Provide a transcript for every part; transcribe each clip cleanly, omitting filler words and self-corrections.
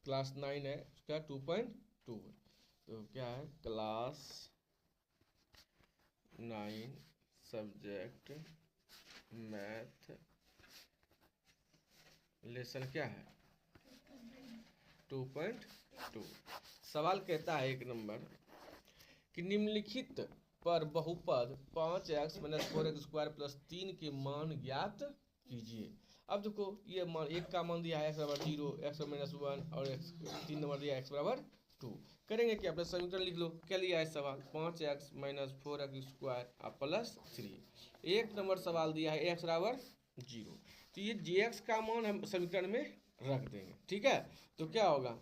Class 9 है उसका 2.2। तो क्या है, क्लास 9 सब्जेक्ट मैथ लेसन क्या है 2.2। सवाल कहता है 1 नंबर कि निम्नलिखित पर बहुपद 5x-4x² प्लस 3 के मान ज्ञात कीजिए। अब देखो ये मान, एक का मान दिया है x बराबर 0, x-1 और 3 नंबर दिया है x बराबर 2। करेंगे क्या, अपना समीकरण लिख लो। क्या लिया है सवाल, 5x-4x² प्लस 3। 1 नंबर सवाल दिया है x बराबर 0, तो ये jx का मान हम समीकरण में रख देंगे। ठीक है, तो क्या होगा,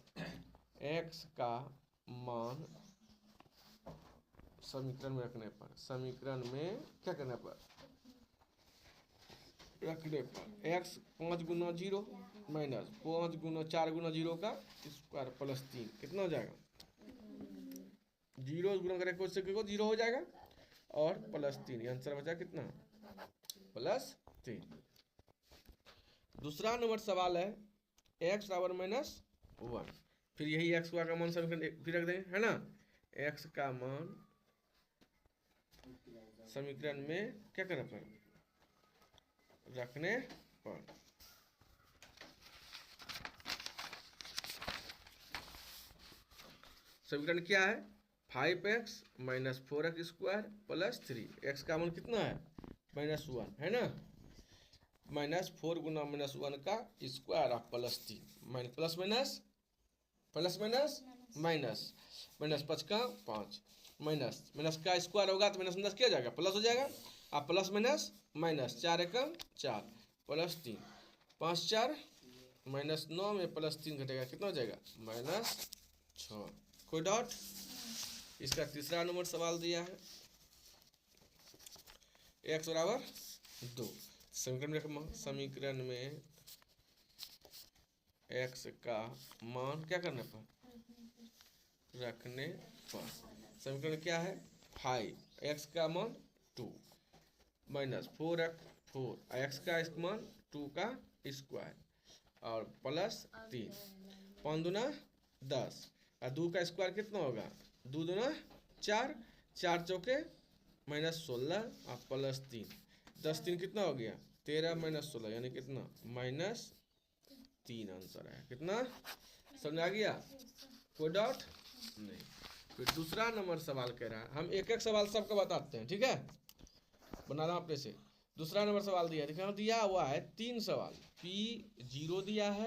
x का मान समीकरण में रखने पर, समीकरण में क्या करने पर, रखने पर x 5 गुना 0 माइनस 5 गुना 4 गुना 0 का स्क्वायर प्लस 3 कितना हो जाएगा, 0 गुना करें को 0 हो जाएगा और प्लस 3, आंसर बचा कितना, प्लस 3। दूसरा नंबर सवाल है x बराबर -1, फिर यही x का मान समीकरण फिर रख देंगे, है ना। x का मान समीकरण में क्या करना पर, रखने पर समीकरण क्या है, 5x - 4x² प्लस 3। x का मान कितना है, -1, है ना। -4 गुना -1 का square of plus 3, plus minus plus minus minus minus 5 का 5, माइनस माइनस का स्क्वायर होगा तो माइनस माइनस क्या जाएगा, प्लस हो जाएगा। आप प्लस माइनस माइनस 4 एकम 4 प्लस 3, 5 4 -9 में प्लस 3 घटेगा, कितना हो जाएगा, -6। कोई डाउट। इसका तीसरा नंबर सवाल दिया है x बराबर 2, समीकरण में x का मान क्या करने पर, रखने पर। समीकरण क्या है, 5 x का मान 2 माइनस 4 x का मान 2 का स्क्वायर और प्लस 3, 5 दूना 10 और 2 का स्क्वायर कितना होगा, 2 दूना 4, 4 चौके -16 और प्लस 3, 10 3 कितना हो गया, 13 -16 यानी कितना, -3 आंसर है। कितना समझ आ गया, कोई डाउट नहीं। फिर दूसरा नंबर सवाल कह रहा है, हम एक एक सवाल सबका बताते हैं, ठीक है, बना रहा हूं अपने से। दूसरा नंबर सवाल दिया है, दिया हुआ है 3 सवाल, P0 दिया है,